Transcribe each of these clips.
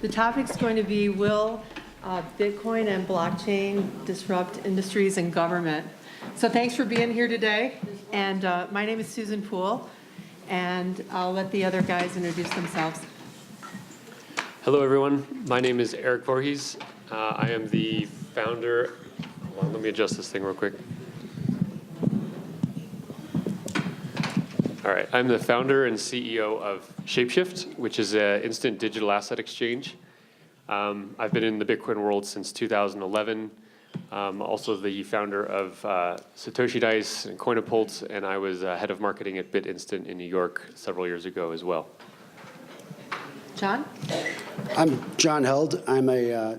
The topic's going to be, will Bitcoin and blockchain disrupt industries and government? So thanks for being here today. And my name is Susan Poole, and I'll let the other guys introduce themselves. Hello, everyone. My name is Erik Voorhees. I am the founder. Hold on, let me adjust this thing real quick. All right, I'm the founder and CEO of Shapeshift, which is an instant digital asset exchange. I've been in the Bitcoin world since 2011. Also the founder of Satoshi Dice and Coinapult, and I was head of marketing at BitInstant in New York several years ago as well. John? I'm John Held. I'm a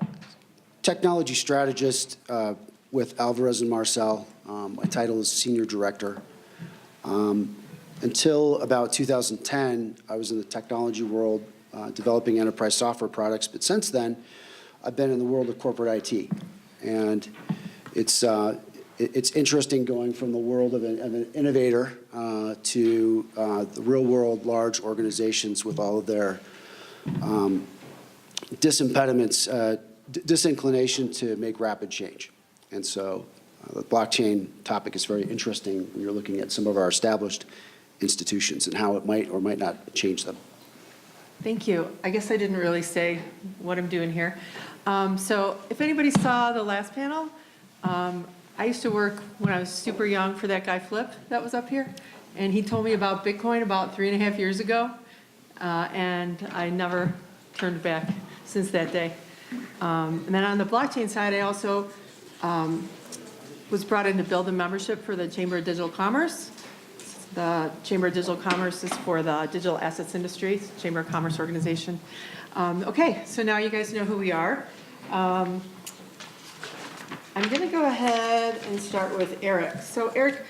technology strategist with Alvarez and Marsal. My title is Senior Director. Until about 2010, I was in the technology world developing enterprise software products. But since then, I've been in the world of corporate IT. And it's interesting going from the world of an innovator to the real world large organizations with all of their disinclination to make rapid change. And so the blockchain topic is very interesting when you're looking at some of our established institutions and how it might or might not change them. Thank you. I guess I didn't really say what I'm doing here. So if anybody saw the last panel, I used to work when I was super young for that guy Flip that was up here. And he told me about Bitcoin about 3.5 years ago. And I never turned back since that day. And then on the blockchain side, I also was brought in to build a membership for the Chamber of Digital Commerce. The Chamber of Digital Commerce is for the digital assets industry, Chamber of Commerce organization. Okay, so now you guys know who we are. I'm going to go ahead and start with Erik. So Erik,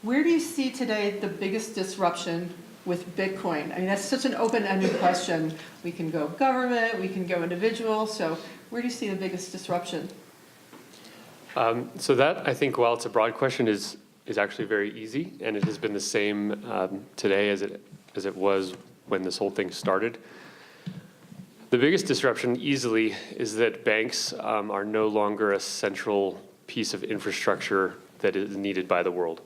where do you see today the biggest disruption with Bitcoin? I mean, that's such an open-ended question. We can go government, we can go individual. So where do you see the biggest disruption? So that, I think, while it's a broad question, is actually very easy, and it has been the same today as it was when this whole thing started. The biggest disruption easily is that banks are no longer a central piece of infrastructure that is needed by the world.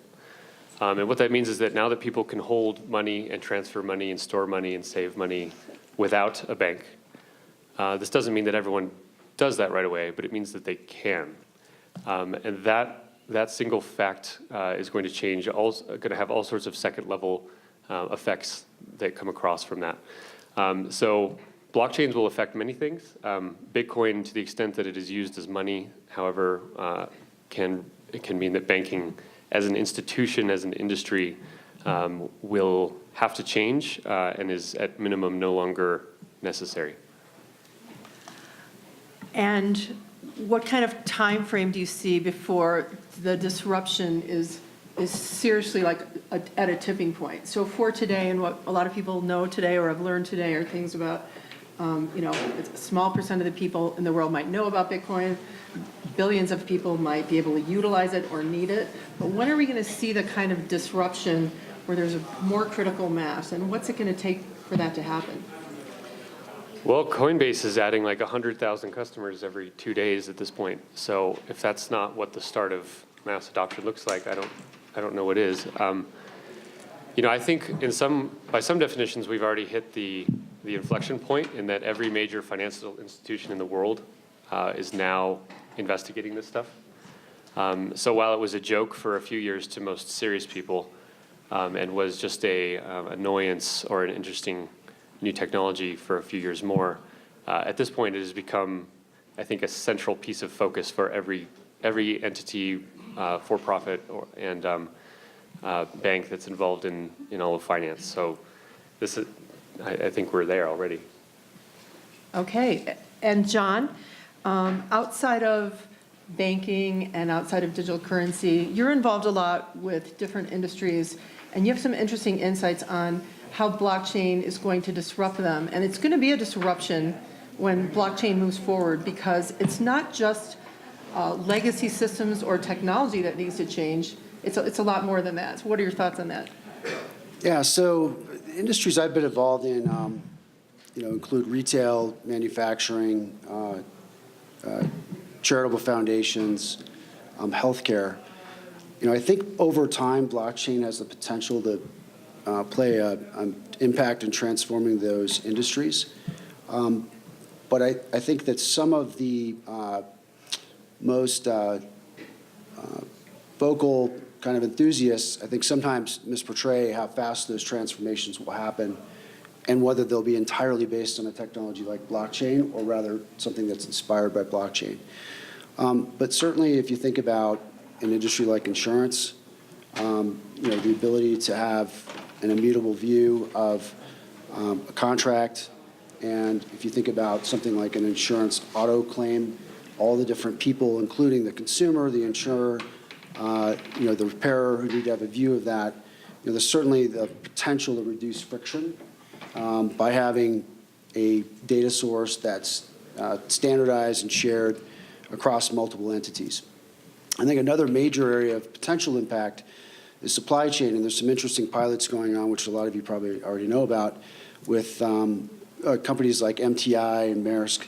And what that means is that now that people can hold money and transfer money and store money and save money without a bank, this doesn't mean that everyone does that right away, but it means that they can. And that single fact is going to change, going to have all sorts of second-level effects that come across from that. So blockchains will affect many things. Bitcoin, to the extent that it is used as money, however, it can mean that banking as an institution, as an industry, will have to change and is at minimum no longer necessary. And what kind of time frame do you see before the disruption is seriously like at a tipping point? So for today, and what a lot of people know today or have learned today are things about, a small percent of the people in the world might know about Bitcoin. Billions of people might be able to utilize it or need it. But when are we going to see the kind of disruption where there's a more critical mass? And what's it going to take for that to happen? Well, Coinbase is adding like 100,000 customers every 2 days at this point. So if that's not what the start of mass adoption looks like, I don't know what is. I think by some definitions, we've already hit the inflection point in that every major financial institution in the world is now investigating this stuff. So while it was a joke for a few years to most serious people and was just a annoyance or an interesting new technology for a few years more, at this point it has become, I think, a central piece of focus for every entity, for-profit and bank that's involved in all of finance. So this is, I think we're there already. Okay, and John, outside of banking and outside of digital currency, you're involved a lot with different industries, and you have some interesting insights on how blockchain is going to disrupt them. And it's going to be a disruption when blockchain moves forward, because it's not just legacy systems or technology that needs to change. It's a lot more than that. So what are your thoughts on that? Yeah, so the industries I've been involved in, include retail, manufacturing, charitable foundations, healthcare. I think over time, blockchain has the potential to play an impact in transforming those industries. But I think that some of the most vocal kind of enthusiasts, I think sometimes misportray how fast those transformations will happen and whether they'll be entirely based on a technology like blockchain or rather something that's inspired by blockchain. But certainly if you think about an industry like insurance, the ability to have an immutable view of a contract, and if you think about something like an insurance auto claim, all the different people, including the consumer, the insurer, the repairer who need to have a view of that, there's certainly the potential to reduce friction by having a data source that's standardized and shared across multiple entities. I think another major area of potential impact is supply chain, and there's some interesting pilots going on, which a lot of you probably already know about, with companies like MTI and Maersk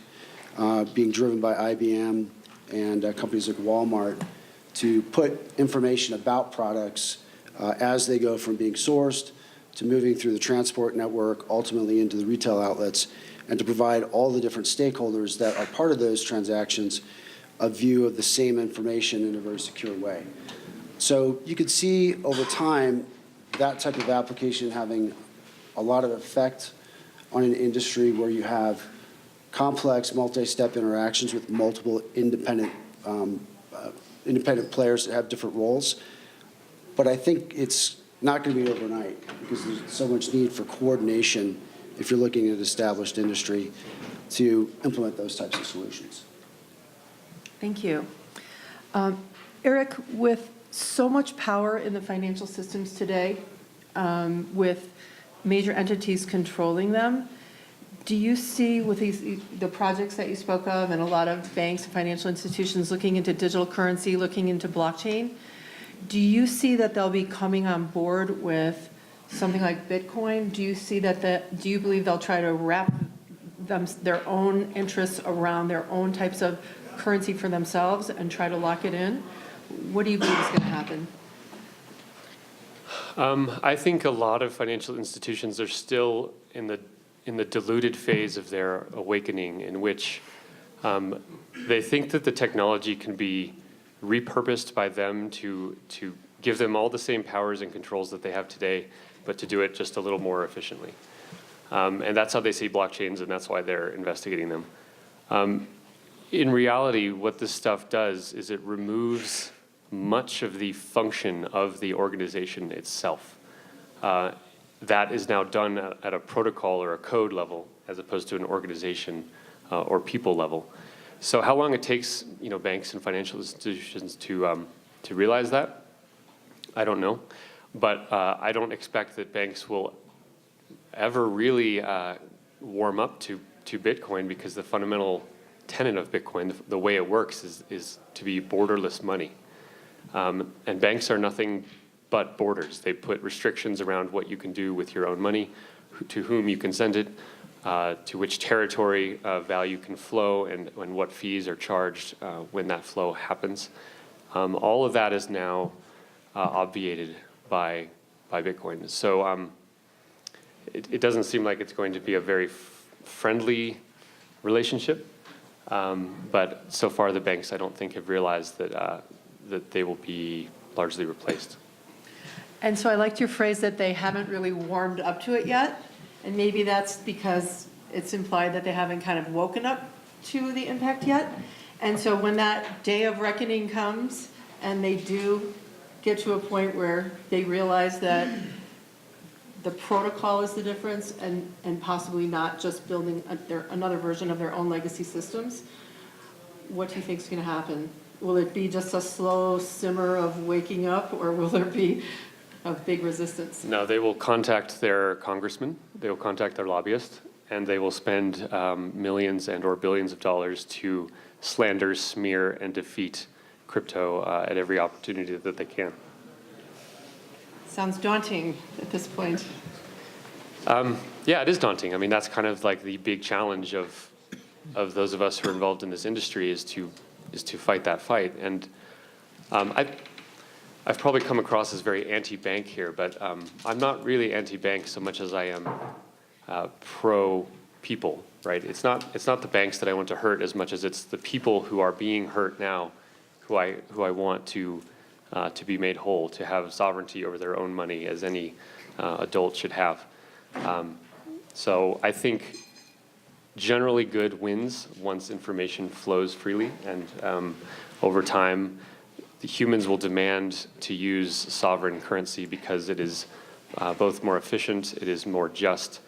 being driven by IBM and companies like Walmart to put information about products as they go from being sourced to moving through the transport network, ultimately into the retail outlets, and to provide all the different stakeholders that are part of those transactions a view of the same information in a very secure way. So you could see over time that type of application having a lot of effect on an industry where you have complex multi-step interactions with multiple independent players that have different roles. But I think it's not going to be overnight because there's so much need for coordination if you're looking at an established industry to implement those types of solutions. Thank you. Erik, with so much power in the financial systems today, with major entities controlling them, do you see with the projects that you spoke of and a lot of banks and financial institutions looking into digital currency, looking into blockchain, do you see that they'll be coming on board with something like Bitcoin? Do you see do you believe they'll try to wrap their own interests around their own types of currency for themselves and try to lock it in? What do you believe is going to happen? I think a lot of financial institutions are still in the diluted phase of their awakening, in which they think that the technology can be repurposed by them to give them all the same powers and controls that they have today, but to do it just a little more efficiently. And that's how they see blockchains, and that's why they're investigating them. In reality, what this stuff does is it removes much of the function of the organization itself. That is now done at a protocol or a code level as opposed to an organization or people level. So how long it takes, banks and financial institutions to realize that, I don't know. But I don't expect that banks will ever really warm up to Bitcoin, because the fundamental tenet of Bitcoin, the way it works, is to be borderless money. And banks are nothing but borders. They put restrictions around what you can do with your own money, to whom you can send it, to which territory value can flow, and what fees are charged when that flow happens. All of that is now obviated by Bitcoin. So it doesn't seem like it's going to be a very friendly relationship. But so far, the banks, I don't think, have realized that they will be largely replaced. And so I liked your phrase that they haven't really warmed up to it yet. And maybe that's because it's implied that they haven't kind of woken up to the impact yet. And so when that day of reckoning comes and they do get to a point where they realize that the protocol is the difference, and possibly not just building another version of their own legacy systems, what do you think is going to happen? Will it be just a slow simmer of waking up, or will there be a big resistance? No, they will contact their congressman, they will contact their lobbyist, and they will spend millions and or billions of dollars to slander, smear, and defeat crypto at every opportunity that they can. Sounds daunting at this point. Yeah, it is daunting. I mean, that's kind of like the big challenge of those of us who are involved in this industry is to fight that fight. And I've probably come across as very anti-bank here, but I'm not really anti-bank so much as I am pro-people, right? It's not the banks that I want to hurt as much as it's the people who are being hurt now, who I want to be made whole, to have sovereignty over their own money as any adult should have. So I think generally good wins once information flows freely, and over time, the humans will demand to use sovereign currency because it is both more efficient, it is more just,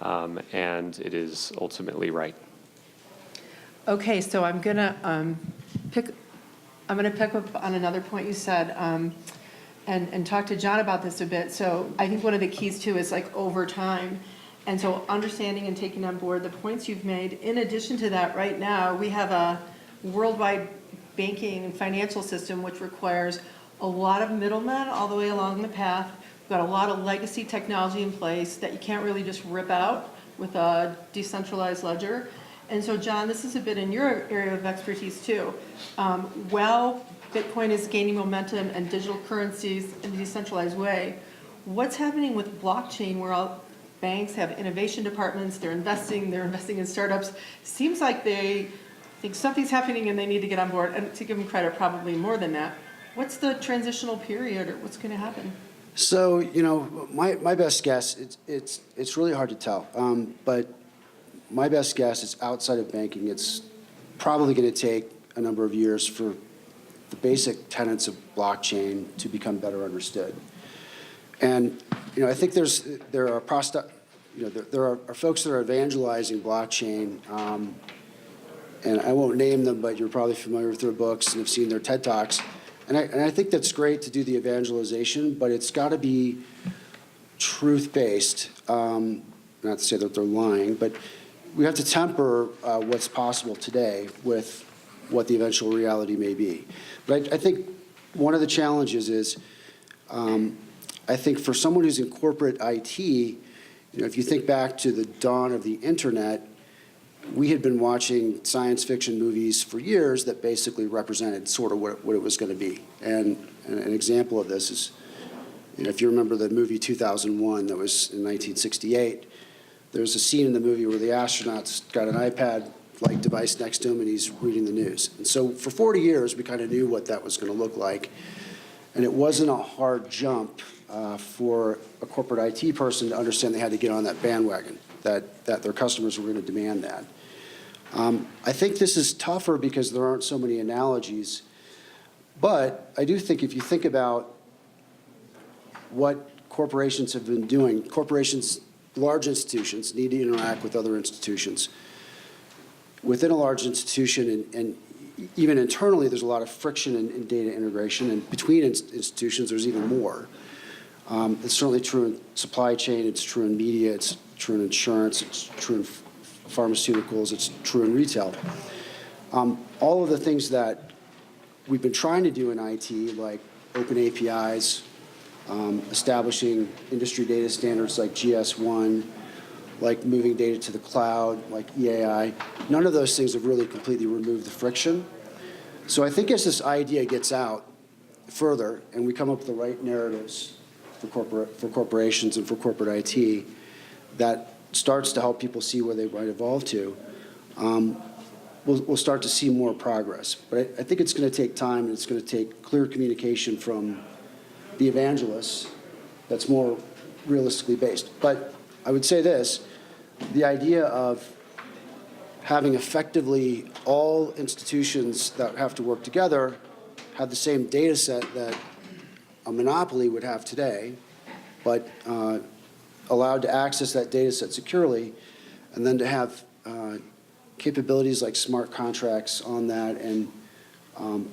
and it is ultimately right. Okay, so I'm gonna pick up on another point you said, and talk to John about this a bit. So I think one of the keys too is like over time. And so understanding and taking on board the points you've made. In addition to that, right now, we have a worldwide banking and financial system which requires a lot of middlemen all the way along the path. We've got a lot of legacy technology in place that you can't really just rip out with a decentralized ledger. And so, John, this is a bit in your area of expertise too. While Bitcoin is gaining momentum and digital currencies in a decentralized way, what's happening with blockchain where all banks have innovation departments, they're investing in startups. Seems like they think something's happening and they need to get on board, and to give them credit, probably more than that. What's the transitional period, or what's going to happen? So, my best guess, it's really hard to tell, but my best guess is outside of banking, it's probably going to take a number of years for the basic tenets of blockchain to become better understood. And I think there are folks that are evangelizing blockchain, and I won't name them, but you're probably familiar with their books and have seen their TED Talks. And I think that's great to do the evangelization, but it's got to be truth-based. Not to say that they're lying, but we have to temper what's possible today with what the eventual reality may be. But I think one of the challenges is, I think for someone who's in corporate IT, if you think back to the dawn of the internet, we had been watching science fiction movies for years that basically represented sort of what it was going to be. And an example of this is, if you remember the movie 2001 that was in 1968, there's a scene in the movie where the astronaut's got an iPad-like device next to him and he's reading the news. And so for 40 years, we kind of knew what that was going to look like. And it wasn't a hard jump for a corporate IT person to understand they had to get on that bandwagon, that their customers were going to demand that. I think this is tougher because there aren't so many analogies, but I do think if you think about what corporations have been doing, corporations, large institutions, need to interact with other institutions. Within a large institution and even internally, there's a lot of friction in data integration, and between institutions, there's even more. It's certainly true in supply chain, it's true in media, it's true in insurance, it's true in pharmaceuticals, it's true in retail. All of the things that we've been trying to do in IT, like open APIs, establishing industry data standards like GS1, like moving data to the cloud, like EAI, none of those things have really completely removed the friction. So I think as this idea gets out further and we come up with the right narratives for corporations and for corporate IT, that starts to help people see where they might evolve to, we'll start to see more progress. But I think it's going to take time, and it's going to take clear communication from the evangelists that's more realistically based. But I would say this, the idea of having effectively all institutions that have to work together have the same data set that a monopoly would have today, but allowed to access that data set securely, and then to have capabilities like smart contracts on that, and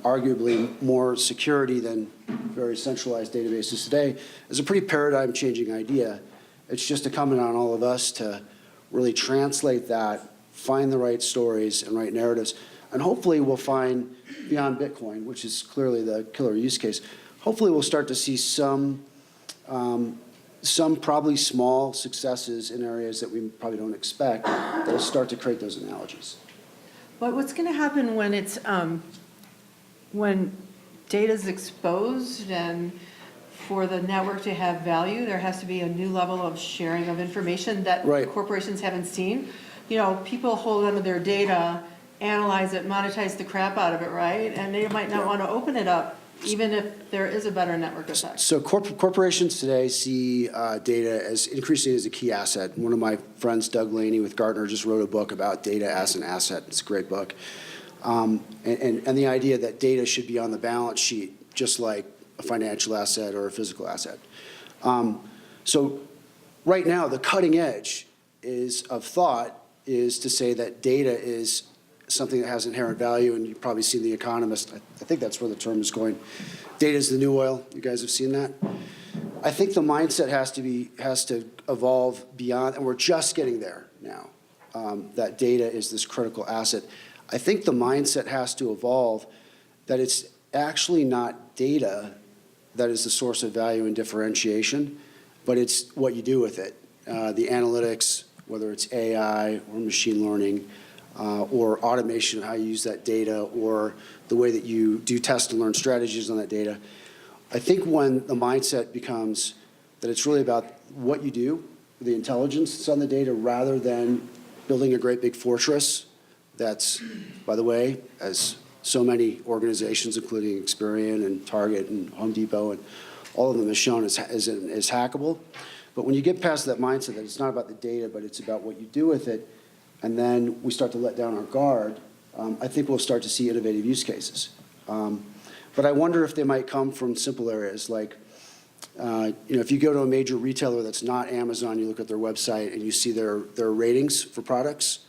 arguably more security than very centralized databases today, is a pretty paradigm-changing idea. It's just incumbent on all of us to really translate that, find the right stories and right narratives, and hopefully we'll find, beyond Bitcoin, which is clearly the killer use case, hopefully we'll start to see some some probably small successes in areas that we probably don't expect that'll start to create those analogies. But what's going to happen when it's, when data's exposed and for the network to have value, there has to be a new level of sharing of information that Right. corporations haven't seen. You know, people hold onto their data, analyze it, monetize the crap out of it, right? And they might not want to open it up, even if there is a better network effect. So corporations today see data as increasingly as a key asset. One of my friends, Doug Laney with Gartner, just wrote a book about data as an asset. It's a great book. And the idea that data should be on the balance sheet, just like a financial asset or a physical asset. So right now, the cutting edge of thought is to say that data is something that has inherent value, and you've probably seen The Economist. I think that's where the term is going. Data is the new oil. You guys have seen that? I think the mindset has to evolve beyond, and we're just getting there now, that data is this critical asset. I think the mindset has to evolve that it's actually not data that is the source of value and differentiation, but it's what you do with it. The analytics, whether it's AI or machine learning, or automation, how you use that data, or the way that you do test and learn strategies on that data. I think when the mindset becomes that it's really about what you do, the intelligence that's on the data, rather than building a great big fortress that's, by the way, as so many organizations, including Experian and Target and Home Depot and all of them have shown is hackable. But when you get past that mindset that it's not about the data, but it's about what you do with it, and then we start to let down our guard, I think we'll start to see innovative use cases. But I wonder if they might come from simple areas like, if you go to a major retailer that's not Amazon, you look at their website and you see their ratings for products,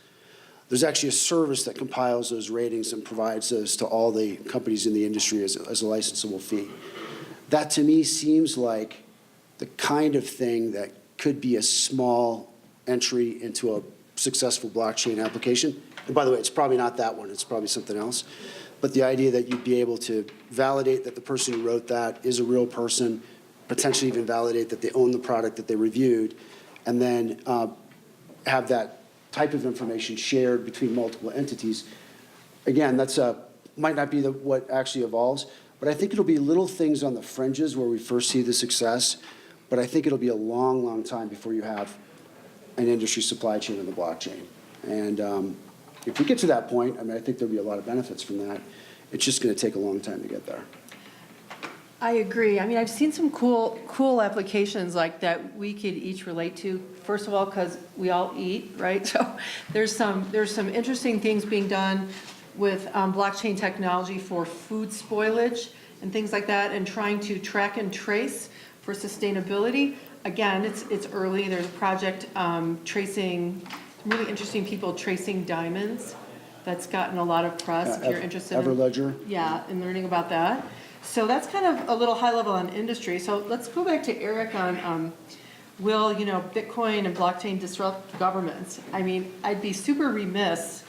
there's actually a service that compiles those ratings and provides those to all the companies in the industry as a licensable fee. That to me seems like the kind of thing that could be a small entry into a successful blockchain application. And by the way, it's probably not that one, it's probably something else. But the idea that you'd be able to validate that the person who wrote that is a real person, potentially even validate that they own the product that they reviewed, and then have that type of information shared between multiple entities. Again, that's might not be what actually evolves, but I think it'll be little things on the fringes where we first see the success, but I think it'll be a long, long time before you have an industry supply chain in the blockchain. And if we get to that point, I mean, I think there'll be a lot of benefits from that. It's just going to take a long time to get there. I agree. I mean, I've seen some cool applications like that we could each relate to. First of all, because we all eat, right? So there's some interesting things being done with blockchain technology for food spoilage and things like that, and trying to track and trace for sustainability. Again, it's early. There's a project tracing, really interesting people tracing diamonds. That's gotten a lot of press. If you're interested Everledger. in learning about that. So that's kind of a little high level on industry. So let's go back to Erik on will Bitcoin and blockchain disrupt governments? I mean, I'd be super remiss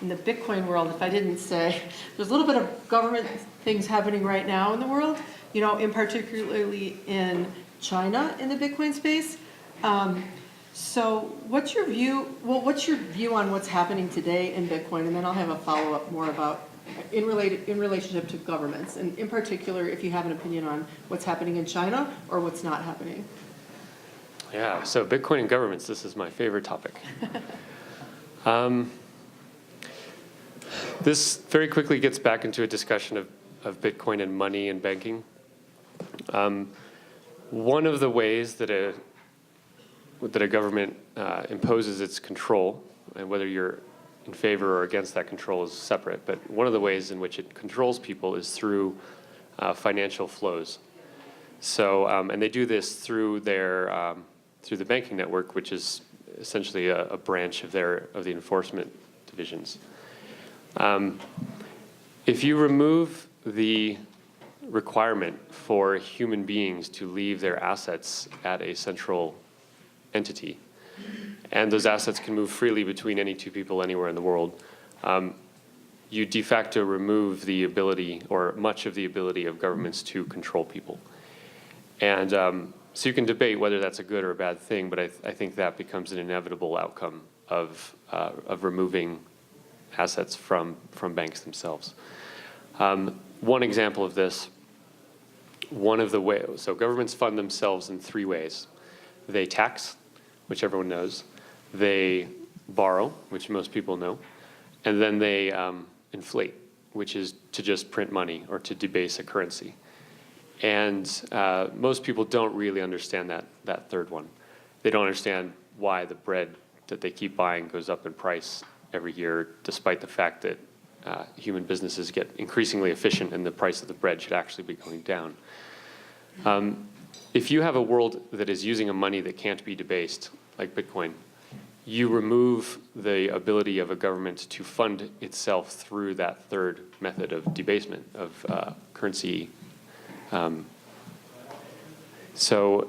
in the Bitcoin world if I didn't say there's a little bit of government things happening right now in the world, in particularly in China in the Bitcoin space. So what's your view? Well, what's your view on what's happening today in Bitcoin? And then I'll have a follow-up more about in relationship to governments, and in particular, if you have an opinion on what's happening in China or what's not happening. Yeah, so Bitcoin and governments, this is my favorite topic. This very quickly gets back into a discussion of Bitcoin and money and banking. One of the ways that a government imposes its control, and whether you're in favor or against that control is separate, but one of the ways in which it controls people is through financial flows. So, and they do this through through the banking network, which is essentially a branch of the enforcement divisions. If you remove the requirement for human beings to leave their assets at a central entity, and those assets can move freely between any two people anywhere in the world, you de facto remove the ability, or much of the ability, of governments to control people. And So you can debate whether that's a good or a bad thing, but I think that becomes an inevitable outcome of removing assets from banks themselves. One example of this, one of the ways, so governments fund themselves in three ways. They tax, which everyone knows. They borrow, which most people know. And then they inflate, which is to just print money or to debase a currency. And most people don't really understand that third one. They don't understand why the bread that they keep buying goes up in price every year, despite the fact that human businesses get increasingly efficient and the price of the bread should actually be going down. If you have a world that is using a money that can't be debased, like Bitcoin, you remove the ability of a government to fund itself through that third method of debasement of currency. So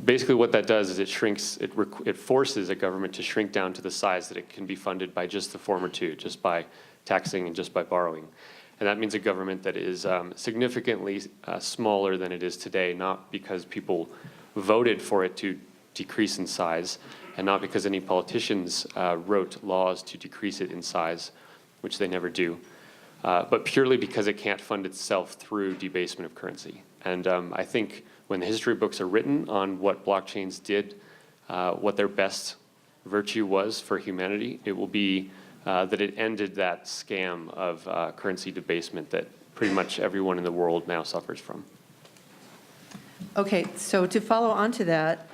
basically what that does is it shrinks, it forces a government to shrink down to the size that it can be funded by just the former two, just by taxing and just by borrowing. And that means a government that is significantly smaller than it is today, not because people voted for it to decrease in size, and not because any politicians wrote laws to decrease it in size, which they never do, but purely because it can't fund itself through debasement of currency. And I think when the history books are written on what blockchains did, what their best virtue was for humanity, it will be that it ended that scam of currency debasement that pretty much everyone in the world now suffers from. Okay, so to follow on to that,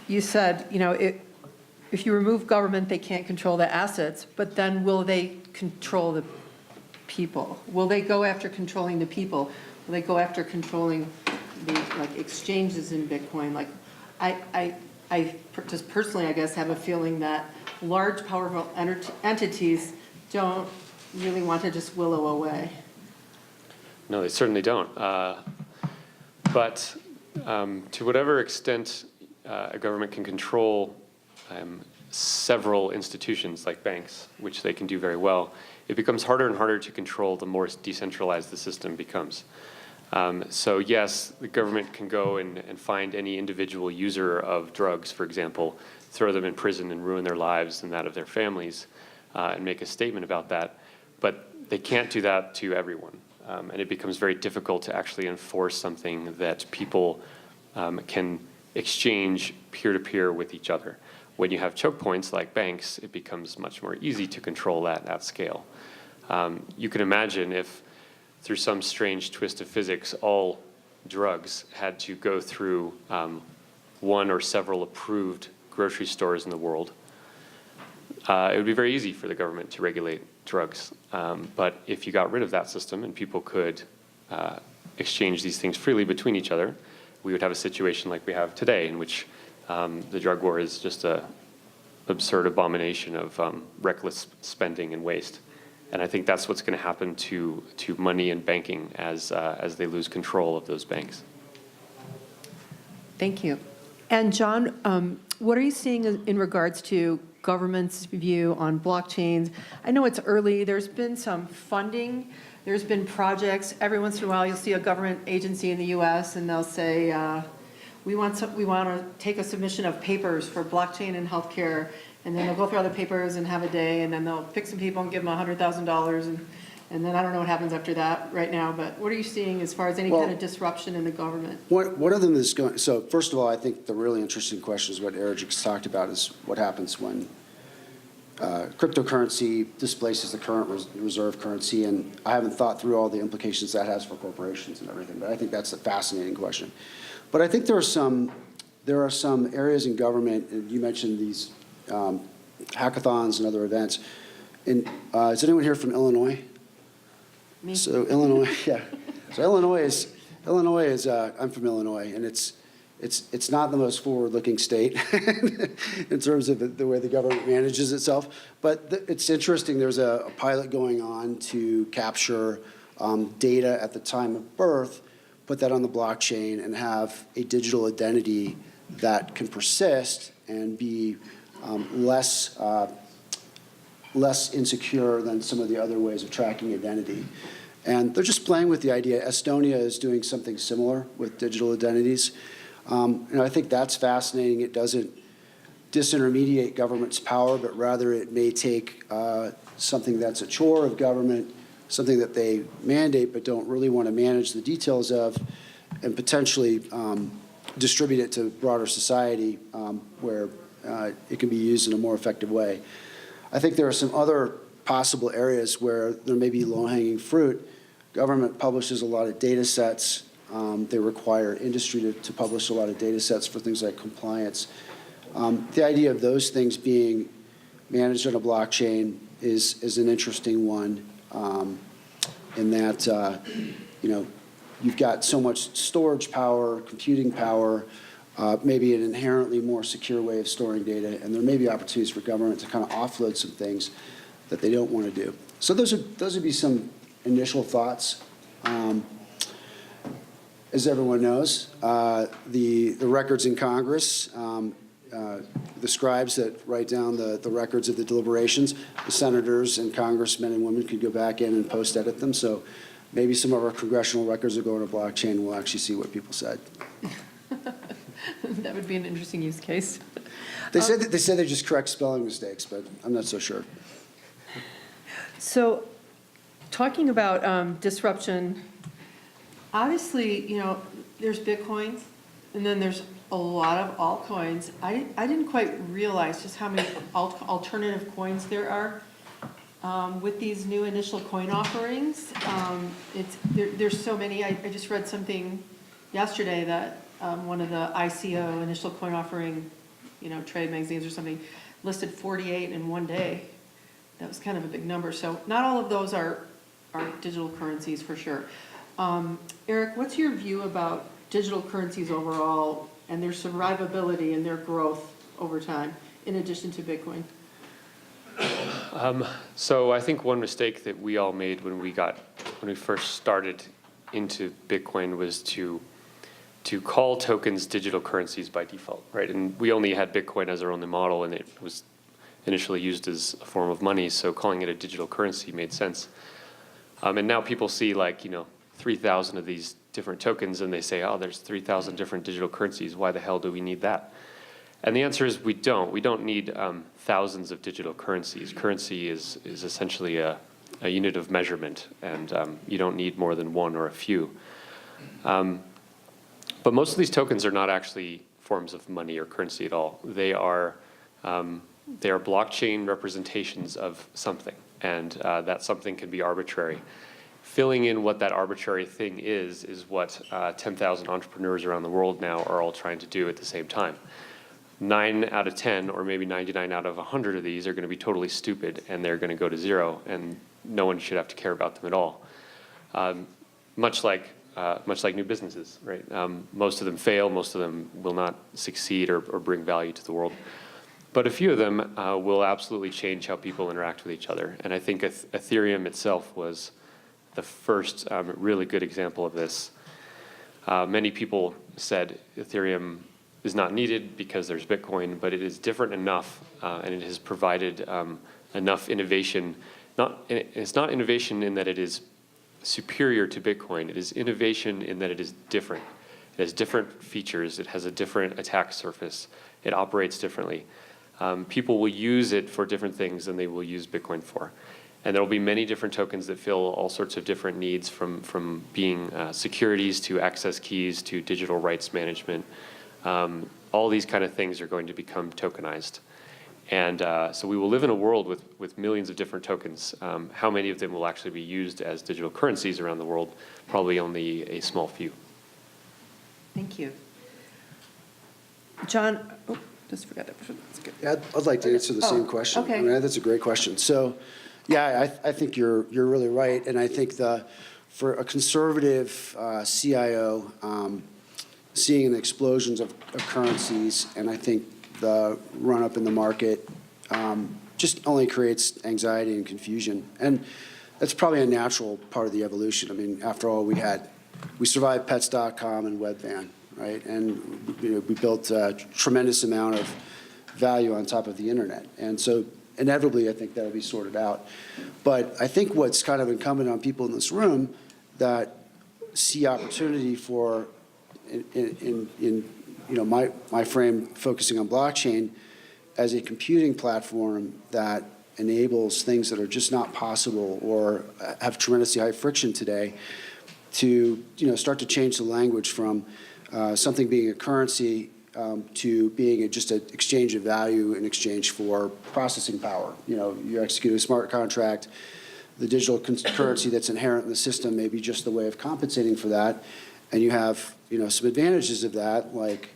you said, if you remove government, they can't control the assets, but then will they control the people? Will they go after controlling the people? Will they go after controlling the exchanges in Bitcoin? I just personally, I guess, have a feeling that large, powerful entities don't really want to just willow away. No, they certainly don't. But to whatever extent a government can control several institutions like banks, which they can do very well, it becomes harder and harder to control the more decentralized the system becomes. So yes, the government can go and find any individual user of drugs, for example, throw them in prison and ruin their lives and that of their families, and make a statement about that. But they can't do that to everyone. And it becomes very difficult to actually enforce something that people can exchange peer-to-peer with each other. When you have choke points like banks, it becomes much more easy to control that at scale. You can imagine if, through some strange twist of physics, all drugs had to go through one or several approved grocery stores in the world. It would be very easy for the government to regulate drugs. But if you got rid of that system and people could exchange these things freely between each other, we would have a situation like we have today, in which the drug war is just an absurd abomination of reckless spending and waste. And I think that's what's going to happen to money and banking as they lose control of those banks. Thank you. And John, what are you seeing in regards to government's view on blockchains? I know it's early. There's been some funding. There's been projects. Every once in a while, you'll see a government agency in the U.S. and they'll say, we want to take a submission of papers for blockchain and healthcare. And then they'll go through all the papers and have a day, and then they'll pick some people and give them $100,000, and then I don't know what happens after that right now. But what are you seeing as far as any kind of disruption in the government? One of them is going, so first of all, I think the really interesting question is what Erik just talked about, is what happens when cryptocurrency displaces the current reserve currency. And I haven't thought through all the implications that has for corporations and everything, but I think that's a fascinating question. But I think there are some areas in government, and you mentioned these hackathons and other events. And is anyone here from Illinois? Me. So Illinois, yeah. So Illinois is I'm from Illinois, and it's not the most forward-looking state in terms of the way the government manages itself. But it's interesting. There's a pilot going on to capture data at the time of birth, put that on the blockchain, and have a digital identity that can persist and be less insecure than some of the other ways of tracking identity. And they're just playing with the idea. Estonia is doing something similar with digital identities. I think that's fascinating. It doesn't disintermediate government's power, but rather it may take something that's a chore of government, something that they mandate but don't really want to manage the details of, and potentially distribute it to broader society where it can be used in a more effective way. I think there are some other possible areas where there may be low-hanging fruit. Government publishes a lot of data sets. They require industry to publish a lot of data sets for things like compliance. The idea of those things being managed on a blockchain is an interesting one in that, you've got so much storage power, computing power, maybe an inherently more secure way of storing data, and there may be opportunities for government to kind of offload some things that they don't want to do. So those would be some initial thoughts. As everyone knows, the records in Congress, the scribes that write down the records of the deliberations, the senators and congressmen and women could go back in and post-edit them. So maybe some of our congressional records will go on a blockchain and we'll actually see what people said. That would be an interesting use case. They say they just correct spelling mistakes, but I'm not so sure. So talking about disruption, obviously, there's Bitcoin, and then there's a lot of altcoins. I didn't quite realize just how many alternative coins there are with these new initial coin offerings. There's so many. I just read something yesterday that one of the ICO initial coin offering, trade magazines or something, listed 48 in one day. That was kind of a big number. So not all of those are digital currencies for sure. Erik, what's your view about digital currencies overall and their survivability and their growth over time, in addition to Bitcoin? So I think one mistake that we all made when we first started into Bitcoin was to call tokens digital currencies by default, right? And we only had Bitcoin as our only model, and it was initially used as a form of money, so calling it a digital currency made sense. And now people see 3,000 of these different tokens, and they say, oh, there's 3,000 different digital currencies. Why the hell do we need that? And the answer is we don't. We don't need thousands of digital currencies. Currency is essentially a unit of measurement, and you don't need more than one or a few. But most of these tokens are not actually forms of money or currency at all. They are blockchain representations of something, and that something can be arbitrary. Filling in what that arbitrary thing is what 10,000 entrepreneurs around the world now are all trying to do at the same time. 9 out of 10, or maybe 99 out of 100 of these are going to be totally stupid, and they're going to go to zero, and no one should have to care about them at all. Much like new businesses, right? Most of them fail, most of them will not succeed or bring value to the world. But a few of them will absolutely change how people interact with each other. And I think Ethereum itself was the first really good example of this. Many people said Ethereum is not needed because there's Bitcoin, but it is different enough, and it has provided enough innovation. It's not innovation in that it is superior to Bitcoin. It is innovation in that it is different. It has different features. It has a different attack surface. It operates differently. People will use it for different things than they will use Bitcoin for. And there will be many different tokens that fill all sorts of different needs, from being securities to access keys to digital rights management. All these kind of things are going to become tokenized. And so we will live in a world with millions of different tokens. How many of them will actually be used as digital currencies around the world? Probably only a small few. Thank you. John, just forgot that. That's good. Yeah, I'd like to answer the same question. Okay. I mean, that's a great question. So, yeah, I think you're really right, and I think for a conservative CIO, seeing an explosion of currencies, and I think the run-up in the market just only creates anxiety and confusion, and that's probably a natural part of the evolution. I mean, after all, we survived Pets.com and Webvan, right? And we built a tremendous amount of value on top of the internet, and so inevitably, I think that'll be sorted out. But I think what's kind of incumbent on people in this room that see opportunity for, in my frame focusing on blockchain as a computing platform that enables things that are just not possible or have tremendously high friction today, to start to change the language from something being a currency to being just an exchange of value in exchange for processing power. You execute a smart contract, the digital currency that's inherent in the system may be just the way of compensating for that, and you have some advantages of that, like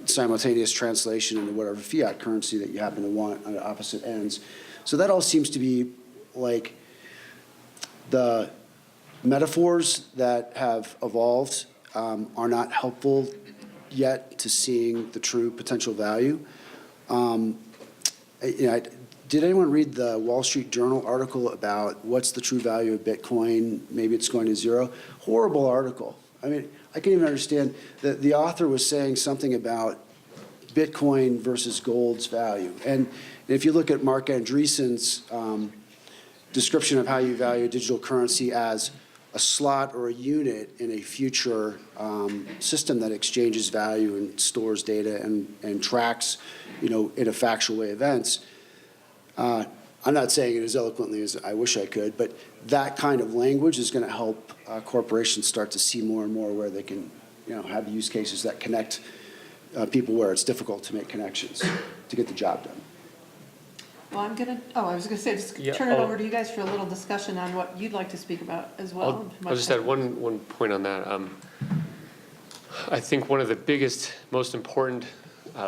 simultaneous translation into whatever fiat currency that you happen to want on the opposite ends. So that all seems to be like the metaphors that have evolved are not helpful yet to seeing the true potential value. Did anyone read the Wall Street Journal article about what's the true value of Bitcoin? Maybe it's going to zero. Horrible article. I mean, I can't even understand. The author was saying something about Bitcoin versus gold's value. And if you look at Mark Andreessen's description of how you value digital currency as a slot or a unit in a future system that exchanges value and stores data and tracks, in a factual way events. I'm not saying it as eloquently as I wish I could, but that kind of language is going to help corporations start to see more and more where they can, have use cases that connect people where it's difficult to make connections to get the job done. Well, I was going to say, just turn it over to you guys for a little discussion on what you'd like to speak about as well. I'll just add one point on that. I think one of the biggest, most important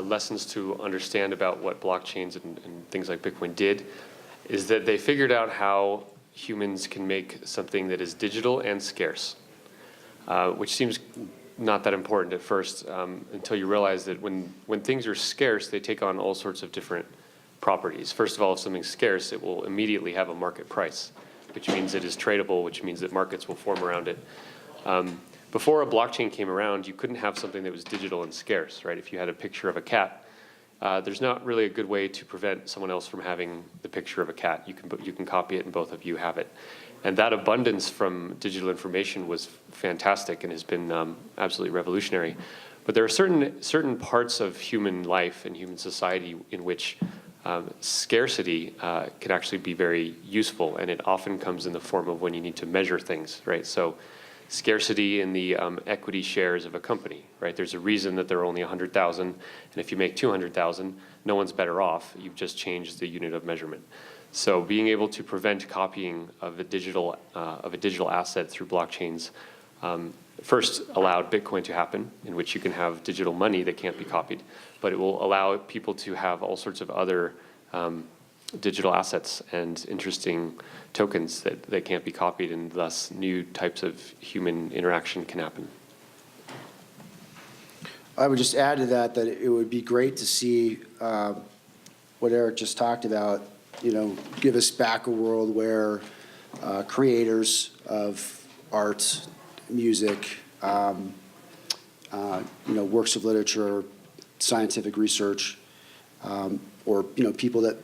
lessons to understand about what blockchains and things like Bitcoin did is that they figured out how humans can make something that is digital and scarce, which seems not that important at first until you realize that when things are scarce, they take on all sorts of different properties. First of all, if something's scarce, it will immediately have a market price, which means it is tradable, which means that markets will form around it. Before a blockchain came around, you couldn't have something that was digital and scarce, right? If you had a picture of a cat, there's not really a good way to prevent someone else from having the picture of a cat. You can copy it and both of you have it. And that abundance from digital information was fantastic and has been absolutely revolutionary. But there are certain parts of human life and human society in which scarcity can actually be very useful, and it often comes in the form of when you need to measure things, right? So scarcity in the equity shares of a company, right? There's a reason that there are only 100,000, and if you make 200,000, no one's better off. You've just changed the unit of measurement. So being able to prevent copying of a digital asset through blockchains first allowed Bitcoin to happen, in which you can have digital money that can't be copied, but it will allow people to have all sorts of other digital assets and interesting tokens that can't be copied, and thus new types of human interaction can happen. I would just add to that it would be great to see what Erik just talked about, give us back a world where creators of art, music, works of literature, scientific research, or people that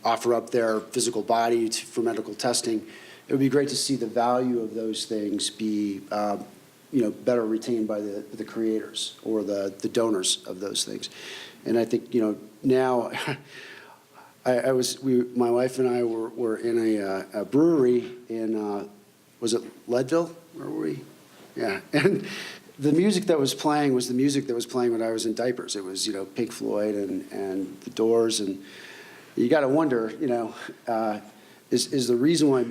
offer up their physical body for medical testing. It would be great to see the value of those things be better retained by the creators or the donors of those things. And I think now my wife and I were in a brewery in was it Leadville? Where were we? Yeah, and the music that was playing was the music that was playing when I was in diapers. It was Pink Floyd and the Doors, and you got to wonder is the reason why,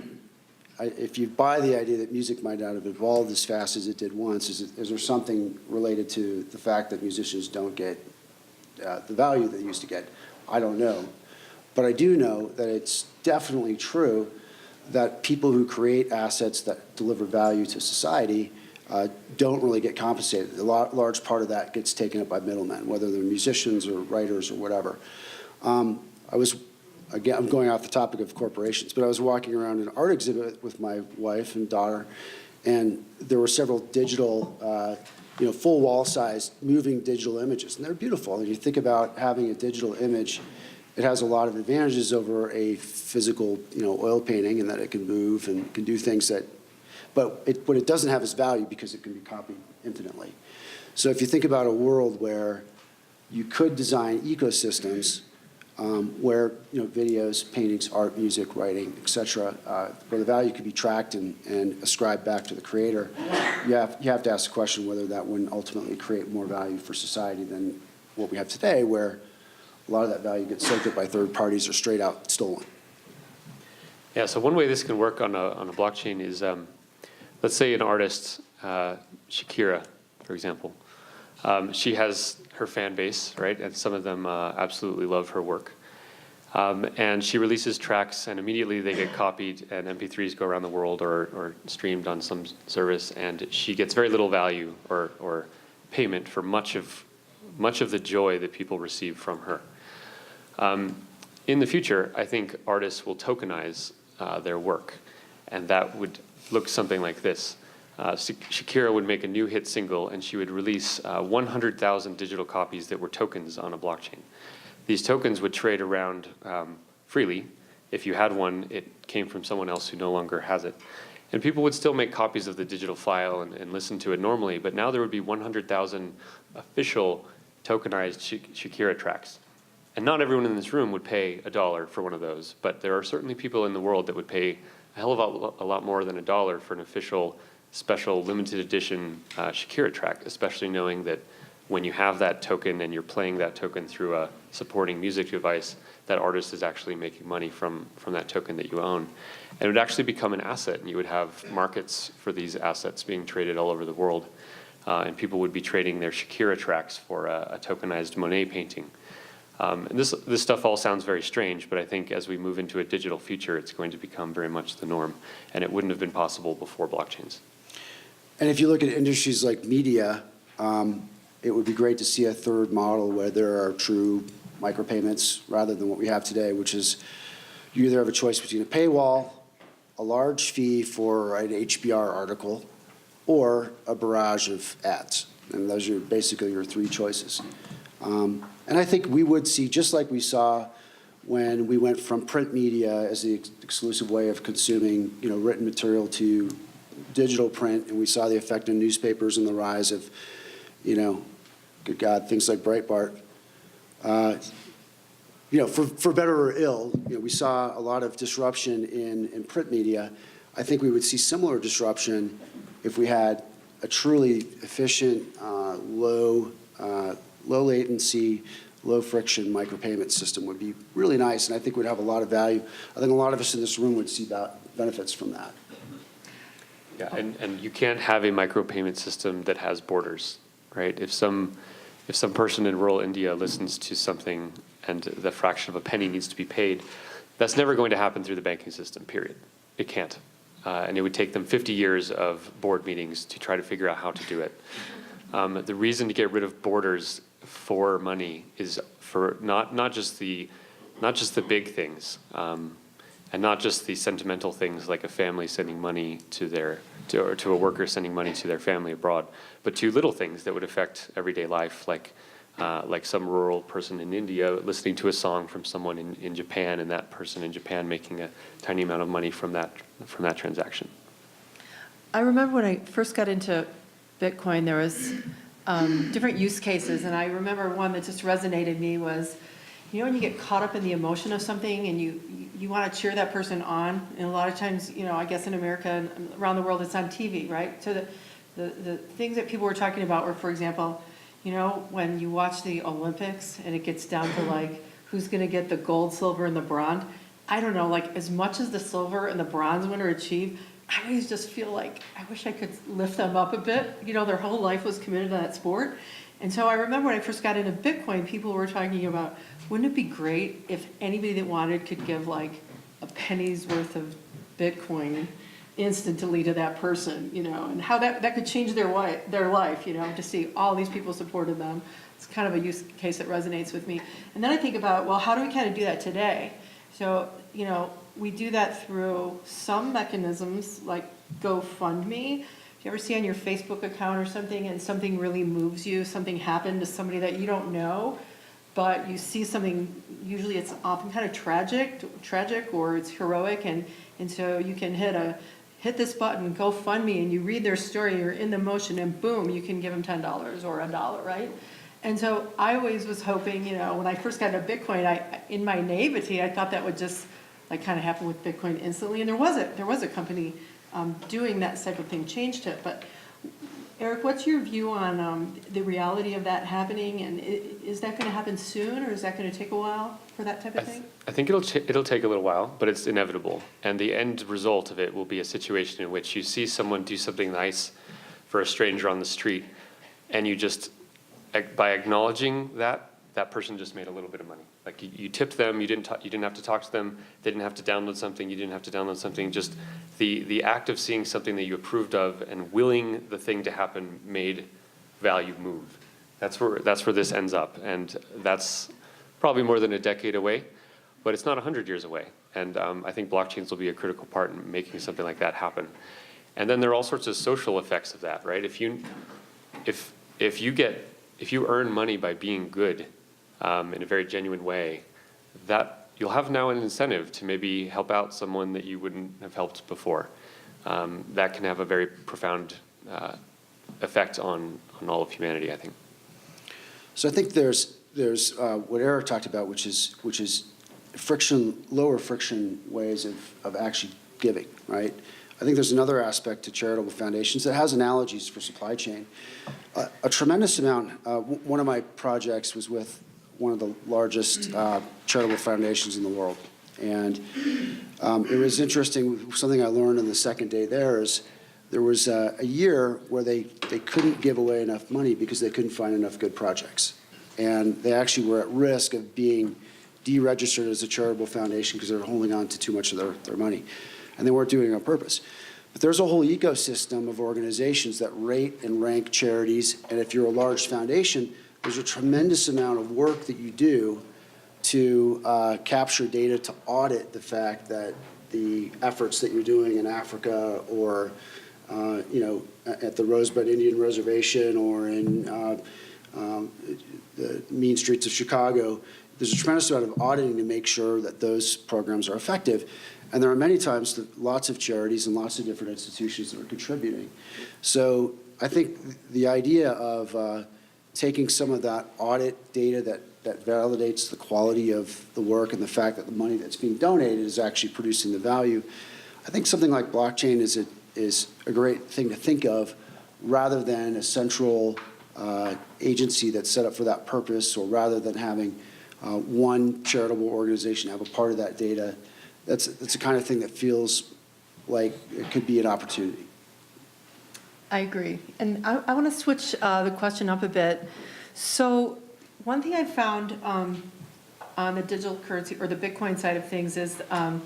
if you buy the idea that music might not have evolved as fast as it did once, is there something related to the fact that musicians don't get the value they used to get? I don't know. But I do know that it's definitely true that people who create assets that deliver value to society don't really get compensated. A large part of that gets taken up by middlemen, whether they're musicians or writers or whatever. I'm going off the topic of corporations, but I was walking around an art exhibit with my wife and daughter, and there were several digital, full wall-sized moving digital images, and they're beautiful. And you think about having a digital image it has a lot of advantages over a physical, oil painting in that it can move and can do things that, but what it doesn't have is value because it can be copied infinitely. So if you think about a world where you could design ecosystems where videos, paintings, art, music, writing, et cetera, where the value could be tracked and ascribed back to the creator, you have to ask the question whether that wouldn't ultimately create more value for society than what we have today, where a lot of that value gets soaked up by third parties or straight out stolen. Yeah, so one way this can work on a blockchain is, let's say an artist, Shakira, for example. She has her fan base, right? And some of them absolutely love her work. And she releases tracks, and immediately they get copied, and MP3s go around the world or streamed on some service, and she gets very little value or payment for much of the joy that people receive from her. In the future, I think artists will tokenize their work, and that would look something like this. Shakira would make a new hit single, and she would release 100,000 digital copies that were tokens on a blockchain. These tokens would trade around freely. If you had one, it came from someone else who no longer has it. And people would still make copies of the digital file and listen to it normally, but now there would be 100,000 official tokenized Shakira tracks. And not everyone in this room would pay $1 for one of those, but there are certainly people in the world that would pay a hell of a lot more than $1 for an official, special, limited edition Shakira track, especially knowing that when you have that token and you're playing that token through a supporting music device, that artist is actually making money from that token that you own. And it would actually become an asset, and you would have markets for these assets being traded all over the world. And people would be trading their Shakira tracks for a tokenized Monet painting. And this stuff all sounds very strange, but I think as we move into a digital future, it's going to become very much the norm, and it wouldn't have been possible before blockchains. And if you look at industries like media, it would be great to see a third model where there are true micropayments rather than what we have today, which is you either have a choice between a paywall, a large fee for an HBR article, or a barrage of ads. And those are basically your three choices. And I think we would see, just like we saw when we went from print media as the exclusive way of consuming written material to digital print, and we saw the effect on newspapers and the rise of, good God, things like Breitbart. For better or ill, we saw a lot of disruption in print media. I think we would see similar disruption if we had a truly efficient, low latency, low friction micropayment system would be really nice, and I think would have a lot of value. I think a lot of us in this room would see benefits from that. Yeah, and you can't have a micropayment system that has borders, right? If some person in rural India listens to something and the fraction of a penny needs to be paid, that's never going to happen through the banking system, period. It can't. And it would take them 50 years of board meetings to try to figure out how to do it. The reason to get rid of borders for money is for not just the big things, and not just the sentimental things like a family sending money to a worker sending money to their family abroad, but to little things that would affect everyday life, like some rural person in India listening to a song from someone in Japan, and that person in Japan making a tiny amount of money from that transaction. I remember when I first got into Bitcoin, there was different use cases, and I remember one that just resonated with me was, when you get caught up in the emotion of something and you want to cheer that person on, and a lot of times, I guess in America and around the world, it's on TV, right? So the things that people were talking about were, for example, when you watch the Olympics and it gets down to who's going to get the gold, silver, and the bronze, I don't know, as much as the silver and the bronze winner achieve, I always just feel like I wish I could lift them up a bit. Their whole life was committed to that sport. And so I remember when I first got into Bitcoin, people were talking about, wouldn't it be great if anybody that wanted could give a penny's worth of Bitcoin instantly to that person, and how that could change their life, to see all these people supported them. It's kind of a use case that resonates with me. And then I think about, well, how do we kind of do that today? So, we do that through some mechanisms like GoFundMe. If you ever see on your Facebook account or something and something really moves you, something happened to somebody that you don't know, but you see something, usually it's often kind of tragic, or it's heroic, and so you can hit this button, GoFundMe, and you read their story, you're in the motion, and boom, you can give them $10 or $1, right? And so I always was hoping, when I first got into Bitcoin, in my naivety, I thought that would just like kind of happen with Bitcoin instantly, and there was a company doing that type of thing, changed it. But Erik, what's your view on the reality of that happening, and is that going to happen soon, or is that going to take a while for that type of thing? I think it'll take a little while, but it's inevitable. And the end result of it will be a situation in which you see someone do something nice for a stranger on the street, and you just, by acknowledging that person just made a little bit of money. Like you tipped them, you didn't have to talk to them, they didn't have to download something, you didn't have to download something. Just the act of seeing something that you approved of and willing the thing to happen made value move. That's where this ends up, and that's probably more than a decade away, but it's not 100 years away. And I think blockchains will be a critical part in making something like that happen. And then there are all sorts of social effects of that, right? If you earn money by being good in a very genuine way, that you'll have now an incentive to maybe help out someone that you wouldn't have helped before. That can have a very profound effect on all of humanity, I think. So I think there's what Erik talked about, which is lower friction ways of actually giving, right? I think there's another aspect to charitable foundations that has analogies for supply chain. A tremendous amount, one of my projects was with one of the largest charitable foundations in the world. And it was interesting, something I learned on the second day there is there was a year where they couldn't give away enough money because they couldn't find enough good projects. And they actually were at risk of being deregistered as a charitable foundation because they were holding on to too much of their money. And they weren't doing it on purpose. But there's a whole ecosystem of organizations that rate and rank charities. And if you're a large foundation, there's a tremendous amount of work that you do to capture data to audit the fact that the efforts that you're doing in Africa or at the Rosebud Indian Reservation or in the mean streets of Chicago, there's a tremendous amount of auditing to make sure that those programs are effective. And there are many times that lots of charities and lots of different institutions that are contributing. So I think the idea of taking some of that audit data that validates the quality of the work and the fact that the money that's being donated is actually producing the value, I think something like blockchain is a great thing to think of rather than a central agency that's set up for that purpose, or rather than having one charitable organization have a part of that data. That's the kind of thing that feels like it could be an opportunity. I agree. And I want to switch the question up a bit. So one thing I found on the digital currency or the Bitcoin side of things is kind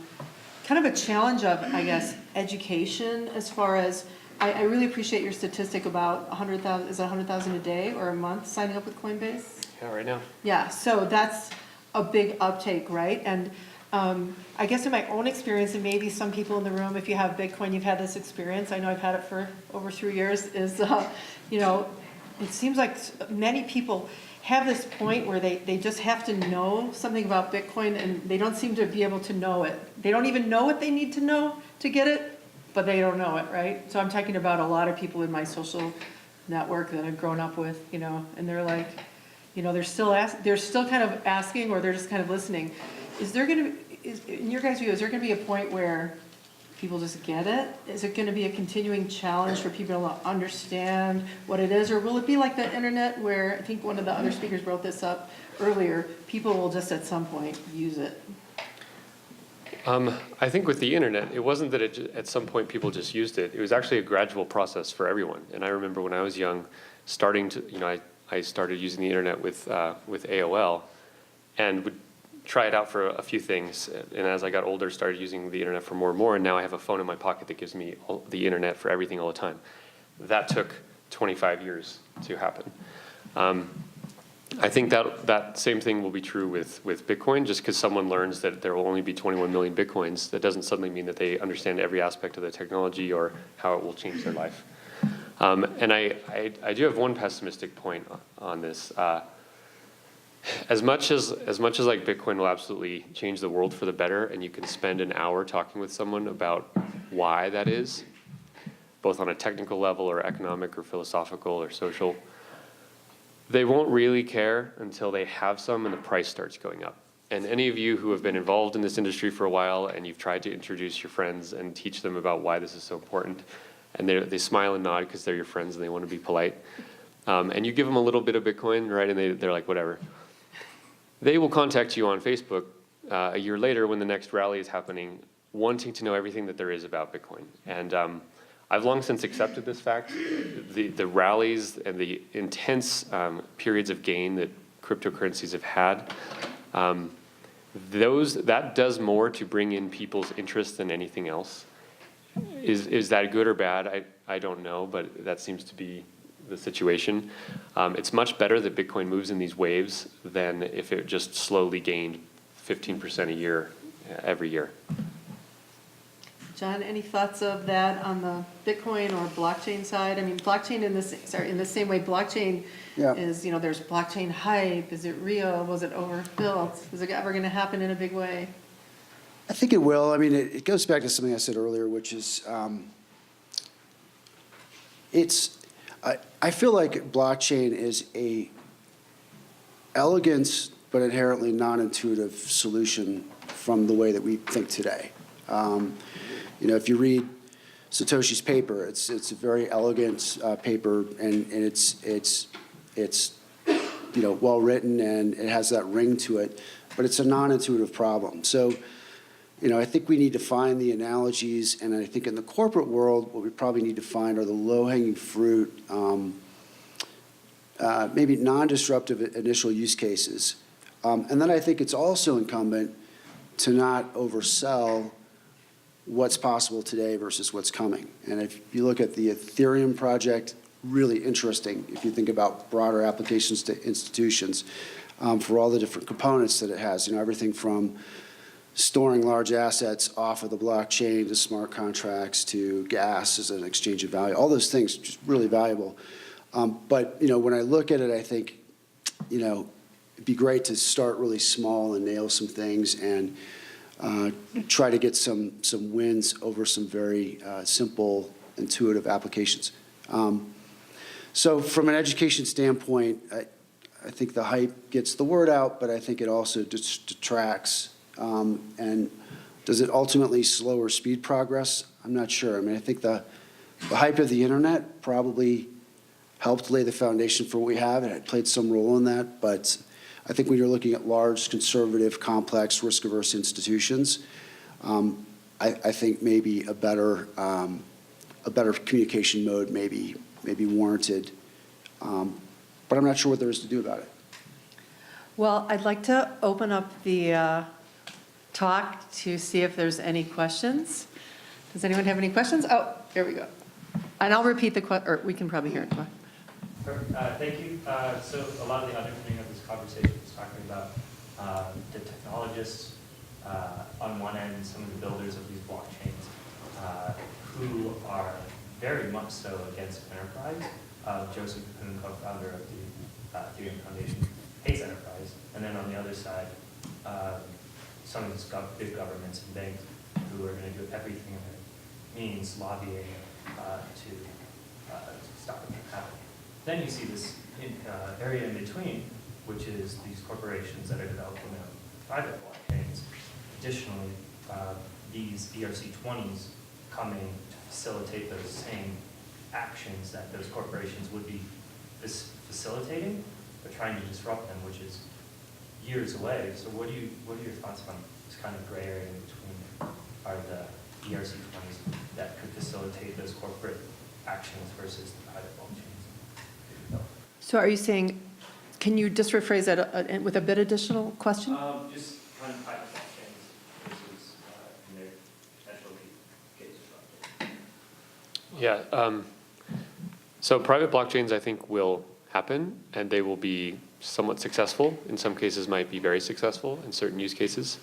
of a challenge of, I guess, education as far as, I really appreciate your statistic about 100,000, is it 100,000 a day or a month signing up with Coinbase? Yeah, right now. Yeah, so that's a big uptake, right? And I guess in my own experience, and maybe some people in the room, if you have Bitcoin, you've had this experience. I know I've had it for over 3 years. It seems like many people have this point where they just have to know something about Bitcoin, and they don't seem to be able to know it. They don't even know what they need to know to get it, but they don't know it, right? So I'm talking about a lot of people in my social network that I've grown up with, and they're like, they're still kind of asking, or they're just kind of listening. In your guys' view, is there going to be a point where people just get it? Is it going to be a continuing challenge for people to understand what it is? Or will it be like the internet where, I think one of the other speakers brought this up earlier, people will just at some point use it? I think with the internet, it wasn't that at some point people just used it. It was actually a gradual process for everyone. And I remember when I was young, I started using the internet with AOL and would try it out for a few things. And as I got older, started using the internet for more and more. And now I have a phone in my pocket that gives me the internet for everything all the time. That took 25 years to happen. I think that same thing will be true with Bitcoin. Just because someone learns that there will only be 21 million Bitcoins, that doesn't suddenly mean that they understand every aspect of the technology or how it will change their life. And I do have one pessimistic point on this. As much as like Bitcoin will absolutely change the world for the better, and you can spend an hour talking with someone about why that is, both on a technical level or economic or philosophical or social, they won't really care until they have some and the price starts going up. And any of you who have been involved in this industry for a while and you've tried to introduce your friends and teach them about why this is so important, and they smile and nod because they're your friends and they want to be polite, and you give them a little bit of Bitcoin, right, and they're like, whatever. They will contact you on Facebook a year later when the next rally is happening, wanting to know everything that there is about Bitcoin. And I've long since accepted this fact. The rallies and the intense periods of gain that cryptocurrencies have had, that does more to bring in people's interest than anything else. Is that good or bad? I don't know, but that seems to be the situation. It's much better that Bitcoin moves in these waves than if it just slowly gained 15% a year every year. John, any thoughts of that on the Bitcoin or blockchain side? I mean, blockchain in the same way blockchain Yeah. is, there's blockchain hype. Is it real? Was it overbuilt? Is it ever going to happen in a big way? I think it will. I mean, it goes back to something I said earlier, which is I feel like blockchain is a elegant but inherently non-intuitive solution from the way that we think today. If you read Satoshi's paper, it's a very elegant paper, and it's well written, and it has that ring to it, but it's a non-intuitive problem. So, I think we need to find the analogies, and I think in the corporate world, what we probably need to find are the low-hanging fruit, maybe non-disruptive initial use cases. And then I think it's also incumbent to not oversell what's possible today versus what's coming. And if you look at the Ethereum project, really interesting if you think about broader applications to institutions for all the different components that it has, everything from storing large assets off of the blockchain to smart contracts to gas as an exchange of value, all those things just really valuable. But when I look at it, I think, it'd be great to start really small and nail some things and try to get some wins over some very simple, intuitive applications. So from an education standpoint, I think the hype gets the word out, but I think it also detracts. And does it ultimately slow or speed progress? I'm not sure. I mean, I think the hype of the internet probably helped lay the foundation for what we have, and it played some role in that. But I think when you're looking at large, conservative, complex, risk-averse institutions, I think maybe a better communication mode may be warranted. But I'm not sure what there is to do about it. Well, I'd like to open up the talk to see if there's any questions. Does anyone have any questions? Oh, here we go. And I'll repeat or we can probably hear it. Go ahead. Thank you. So a lot of the underpinning of this conversation was talking about the technologists on one end, some of the builders of these blockchains who are very much so against enterprise. Joseph Poole, co-founder of the Ethereum Foundation, hates enterprise. And then on the other side, some of these big governments and banks who are going to do everything that means lobbying to stop it from happening. Then you see this area in between, which is these corporations that are developing private blockchains. Additionally, these ERC-20s coming to facilitate those same actions that those corporations would be facilitating, but trying to disrupt them, which is years away. So what are your thoughts on this kind of gray area in between? Are the ERC-20s that could facilitate those corporate actions versus the private blockchains? So are you saying, can you just rephrase that with a bit additional question? Just kind of private blockchains versus their potential to get disrupted. Yeah. So private blockchains, I think, will happen, and they will be somewhat successful. In some cases, might be very successful in certain use cases.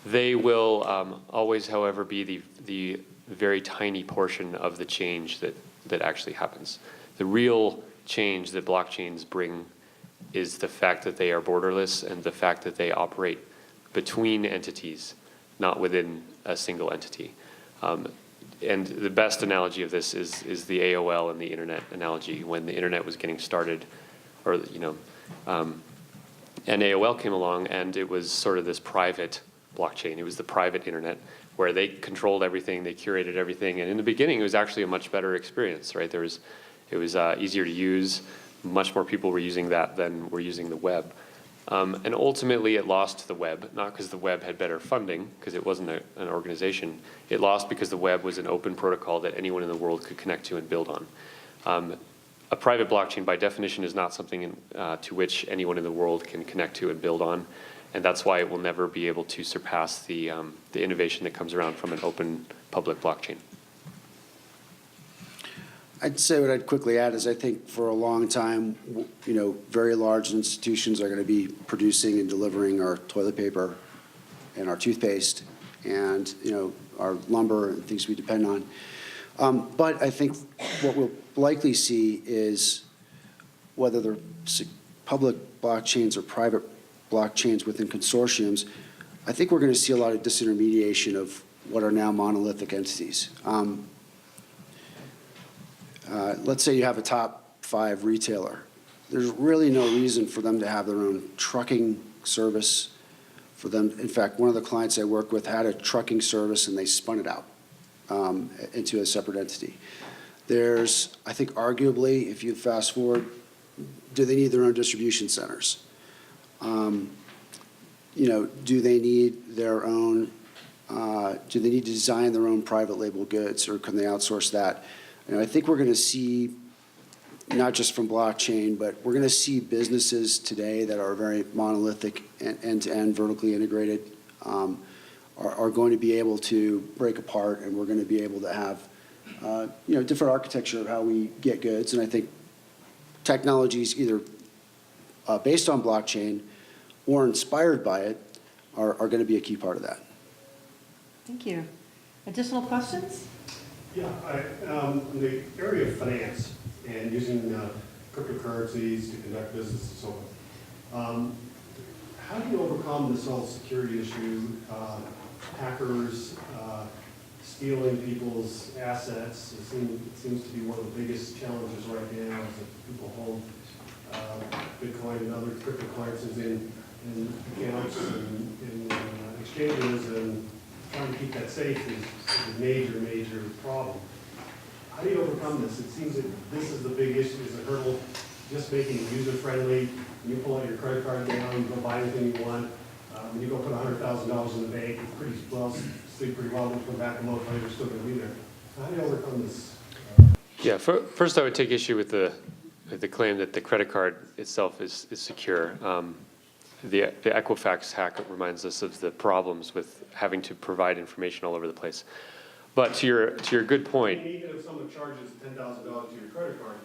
They will always, however, be the very tiny portion of the change that actually happens. The real change that blockchains bring is the fact that they are borderless and the fact that they operate between entities, not within a single entity. And the best analogy of this is the AOL and the internet analogy. When the internet was getting started, or and AOL came along, and it was sort of this private blockchain. It was the private internet where they controlled everything, they curated everything, and in the beginning, it was actually a much better experience, right? It was easier to use. Much more people were using that than were using the web. And ultimately, it lost to the web, not because the web had better funding, because it wasn't an organization. It lost because the web was an open protocol that anyone in the world could connect to and build on. A private blockchain, by definition, is not something to which anyone in the world can connect to and build on. And that's why it will never be able to surpass the innovation that comes around from an open public blockchain. I'd say what I'd quickly add is I think for a long time, very large institutions are going to be producing and delivering our toilet paper and our toothpaste and, our lumber and things we depend on. But I think what we'll likely see is whether they're public blockchains or private blockchains within consortiums, I think we're going to see a lot of disintermediation of what are now monolithic entities. Let's say you have a top 5 retailer. There's really no reason for them to have their own trucking service for them. In fact, one of the clients I work with had a trucking service and they spun it out into a separate entity. There's, I think arguably, if you fast forward, do they need their own distribution centers? Do they need their own, do they need to design their own private label goods, or can they outsource that? I think we're going to see, not just from blockchain, but we're going to see businesses today that are very monolithic and end-to-end vertically integrated are going to be able to break apart, and we're going to be able to have different architecture of how we get goods. And I think technologies either based on blockchain or inspired by it are going to be a key part of that. Thank you. Additional questions? Yeah, in the area of finance and using cryptocurrencies to conduct business and so on, how do you overcome this whole security issue, hackers stealing people's assets? It seems to be one of the biggest challenges right now is that people hold Bitcoin and other cryptocurrencies in accounts and in exchanges, and trying to keep that safe is a major problem. How do you overcome this? It seems that this is the big issue, is a hurdle, just making it user-friendly. You pull out your credit card now, you go buy anything you want. When you go put $100,000 in the bank, it's pretty well, sleep pretty well, when you come back a month later, it's still going to be there. So how do you overcome this? Yeah, first I would take issue with the claim that the credit card itself is secure. The Equifax hack reminds us of the problems with having to provide information all over the place. But to your good point, Even if someone charges $10,000 to your credit card,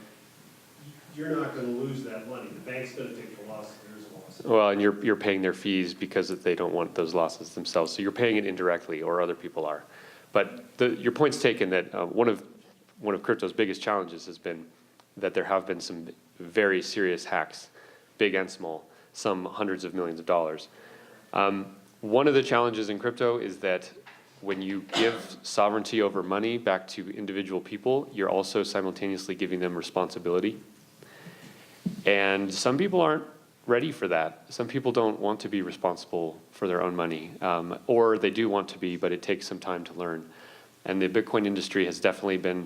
you're not going to lose that money. The bank's going to take the loss if there's a loss. well, and you're paying their fees because they don't want those losses themselves. So you're paying it indirectly, or other people are. But your point's taken that one of crypto's biggest challenges has been that there have been some very serious hacks, big and small, some hundreds of millions of dollars. One of the challenges in crypto is that when you give sovereignty over money back to individual people, you're also simultaneously giving them responsibility. And some people aren't ready for that. Some people don't want to be responsible for their own money, or they do want to be, but it takes some time to learn. And the Bitcoin industry has definitely been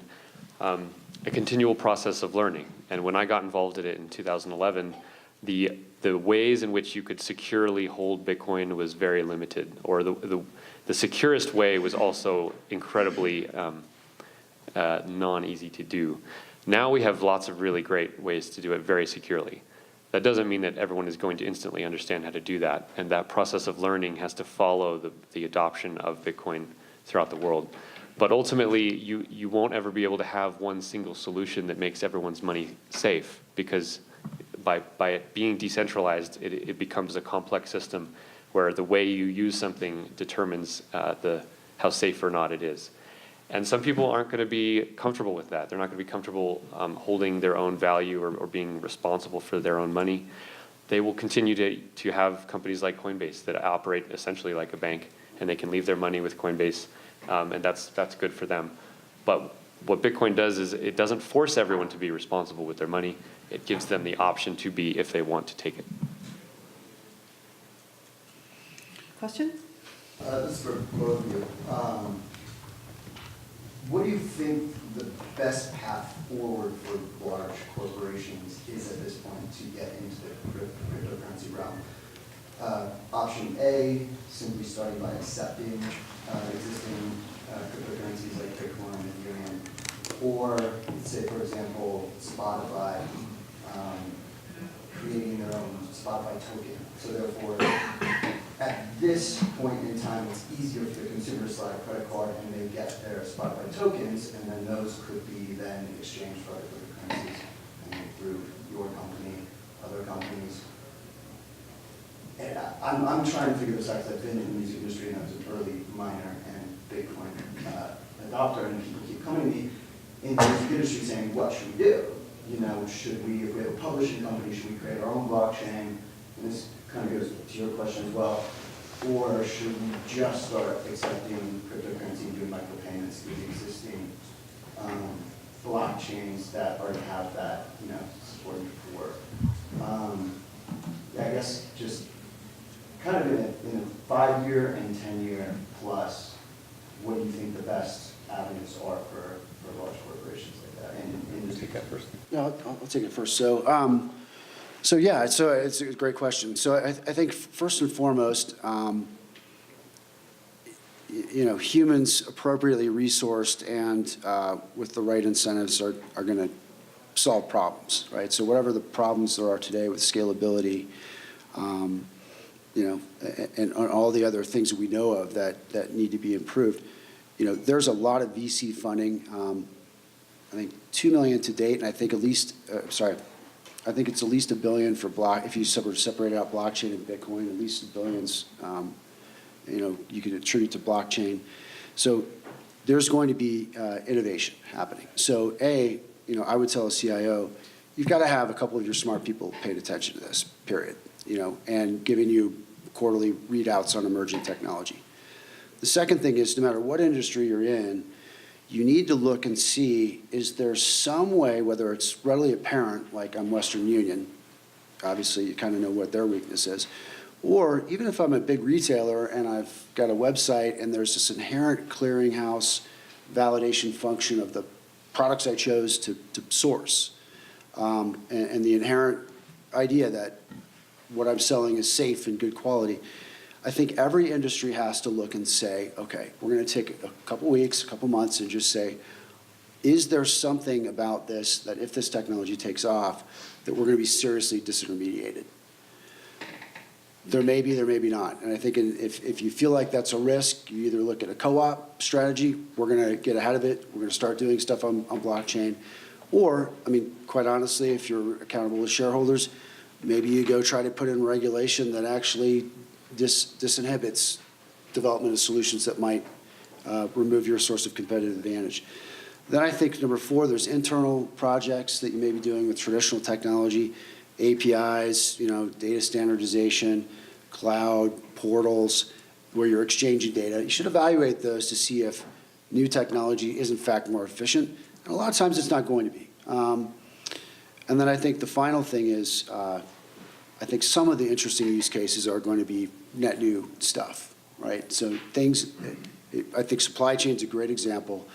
a continual process of learning. And when I got involved in it in 2011, the ways in which you could securely hold Bitcoin was very limited, or the securest way was also incredibly non-easy to do. Now we have lots of really great ways to do it very securely. That doesn't mean that everyone is going to instantly understand how to do that, and that process of learning has to follow the adoption of Bitcoin throughout the world. But ultimately, you won't ever be able to have one single solution that makes everyone's money safe, because by it being decentralized, it becomes a complex system where the way you use something determines how safe or not it is. And some people aren't going to be comfortable with that. They're not going to be comfortable holding their own value or being responsible for their own money. they will continue to have companies like Coinbase that operate essentially like a bank, and they can leave their money with Coinbase, and that's good for them. But what Bitcoin does is it doesn't force everyone to be responsible with their money. It gives them the option to be if they want to take it. Question? This is for both of you. What do you think the best path forward for large corporations is at this point to get into the cryptocurrency realm? Option A, simply starting by accepting existing cryptocurrencies like Bitcoin and Ethereum, or let's say, for example, Spotify creating their own Spotify token. So therefore, at this point in time, it's easier for the consumer to slide a credit card and they get their Spotify tokens, and then those could be then exchanged for other cryptocurrencies through your company, other companies. And I'm trying to figure this out because I've been in the music industry and I was an early miner and Bitcoin adopter, and people keep coming to me in the music industry saying, what should we do? You know, should we, if we have a publishing company, should we create our own blockchain? And this kind of goes to your question as well. Or should we just start accepting cryptocurrency and doing micropayments through the existing blockchains that already have that, you know, support for? I guess just kind of in a 5-year and 10-year plus, what do you think the best avenues are for large corporations like that? And Take that first. No, I'll take it first. So yeah, so it's a great question. So I think first and foremost, you know, humans appropriately resourced and with the right incentives are going to solve problems, right? So whatever the problems there are today with scalability, you know, and all the other things that we know of that need to be improved, you know, there's a lot of VC funding. I think $2 million to date, and I think at least, I think it's at least $1 billion for if you separate out blockchain and Bitcoin, at least $1 billions, you know, you can attribute to blockchain. So there's going to be innovation happening. So you know, I would tell a CIO, you've got to have a couple of your smart people paying attention to this, period, you know, and giving you quarterly readouts on emerging technology. The second thing is, no matter what industry you're in, you need to look and see, is there some way, whether it's readily apparent, like on Western Union, obviously you kind of know what their weakness is, or even if I'm a big retailer and I've got a website and there's this inherent clearinghouse validation function of the products I chose to source, and the inherent idea that what I'm selling is safe and good quality, I think every industry has to look and say, okay, we're going to take a couple weeks, a couple months, and just say, is there something about this that if this technology takes off, that we're going to be seriously disintermediated? There may be not. And I think if you feel like that's a risk, you either look at a co-op strategy, we're going to get ahead of it, we're going to start doing stuff on blockchain, or, I mean, quite honestly, if you're accountable to shareholders, maybe you go try to put in regulation that actually disinhibits development of solutions that might remove your source of competitive advantage. Then I think number 4, there's internal projects that you may be doing with traditional technology, APIs, you know, data standardization, cloud, portals, where you're exchanging data. You should evaluate those to see if new technology is in fact more efficient. And a lot of times it's not going to be. And then I think the final thing is, I think some of the interesting use cases are going to be net new stuff, right? So things, I think supply chain is a great example,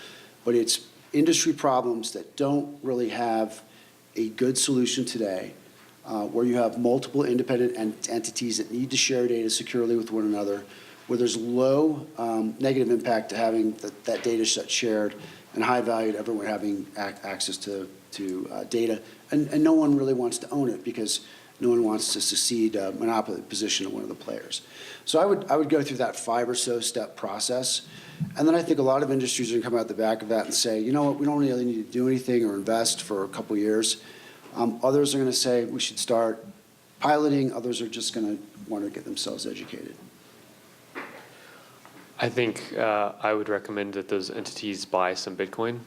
but it's industry problems that don't really have a good solution today, where you have multiple independent entities that need to share data securely with one another, where there's low negative impact to having that data set shared, and high value to everyone having access to data. And no one really wants to own it because no one wants to secede a monopoly position of one of the players. So I would go through that 5 or so step process. And then I think a lot of industries are going to come out the back of that and say, you know what, we don't really need to do anything or invest for a couple years. Others are going to say we should start piloting. Others are just going to want to get themselves educated. I think I would recommend that those entities buy some Bitcoin,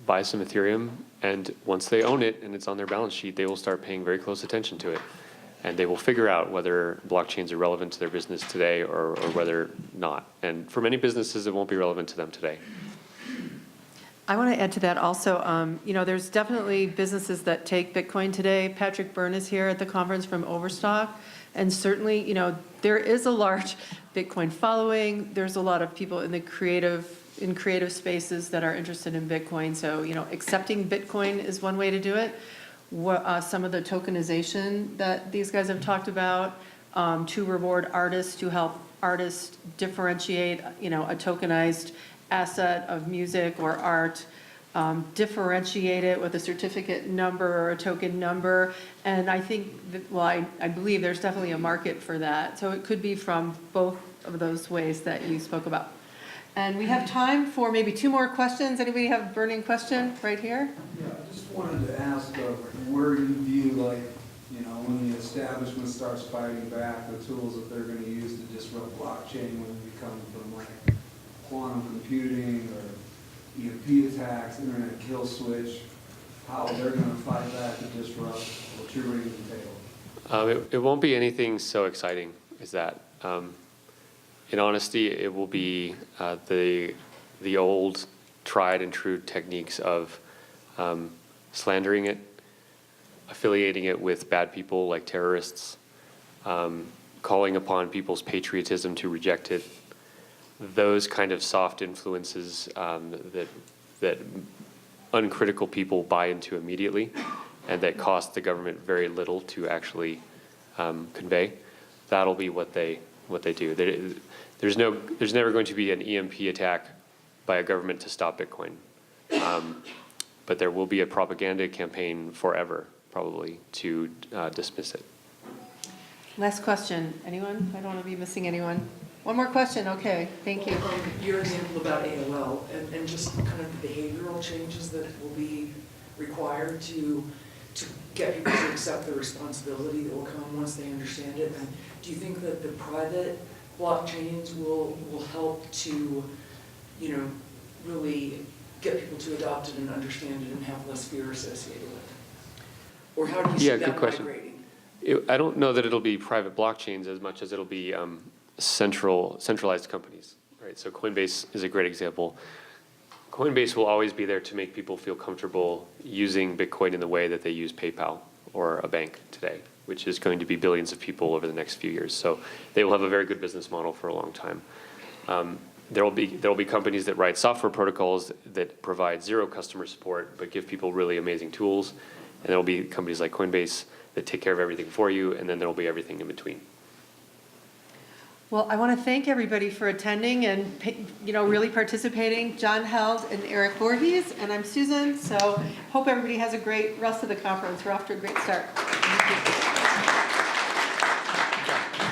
buy some Ethereum, and once they own it and it's on their balance sheet, they will start paying very close attention to it. And they will figure out whether blockchains are relevant to their business today or whether not. And for many businesses, it won't be relevant to them today. I want to add to that also, there's definitely businesses that take Bitcoin today. Patrick Byrne is here at the conference from Overstock. And certainly, there is a large Bitcoin following. There's a lot of people in creative spaces that are interested in Bitcoin. So, accepting Bitcoin is one way to do it. Some of the tokenization that these guys have talked about to reward artists, to help artists differentiate, a tokenized asset of music or art, differentiate it with a certificate number or a token number. And I think I believe there's definitely a market for that. So it could be from both of those ways that you spoke about. And we have time for maybe 2 more questions. Anybody have a burning question right here? Yeah, I just wanted to ask where you view, when the establishment starts fighting back, the tools that they're going to use to disrupt blockchain, when we come from quantum computing or EMP attacks, internet kill switch, how they're going to fight back to disrupt what you're bringing to the table. It won't be anything so exciting as that. In honesty, it will be the old tried and true techniques of slandering it, affiliating it with bad people like terrorists, calling upon people's patriotism to reject it, those kind of soft influences that uncritical people buy into immediately and that cost the government very little to actually convey. That'll be what they do. There's never going to be an EMP attack by a government to stop Bitcoin. But there will be a propaganda campaign forever, probably, to dismiss it. Last question. Anyone? I don't want to be missing anyone. One more question. Okay, thank you. Your example about AOL and just kind of the behavioral changes that will be required to get people to accept the responsibility that will come once they understand it. And do you think that the private blockchains will help to, really get people to adopt it and understand it and have less fear associated with it? Or how do you see Yeah, that good question. migrating? I don't know that it'll be private blockchains as much as it'll be centralized companies, right? So Coinbase is a great example. Coinbase will always be there to make people feel comfortable using Bitcoin in the way that they use PayPal or a bank today, which is going to be billions of people over the next few years. So they will have a very good business model for a long time. There will be companies that write software protocols that provide zero customer support but give people really amazing tools. And there will be companies like Coinbase that take care of everything for you, and then there will be everything in between. Well, I want to thank everybody for attending and really participating. John Held and Erik Voorhees, and I'm Susan. So hope everybody has a great rest of the conference. We're off to a great start. Thank you.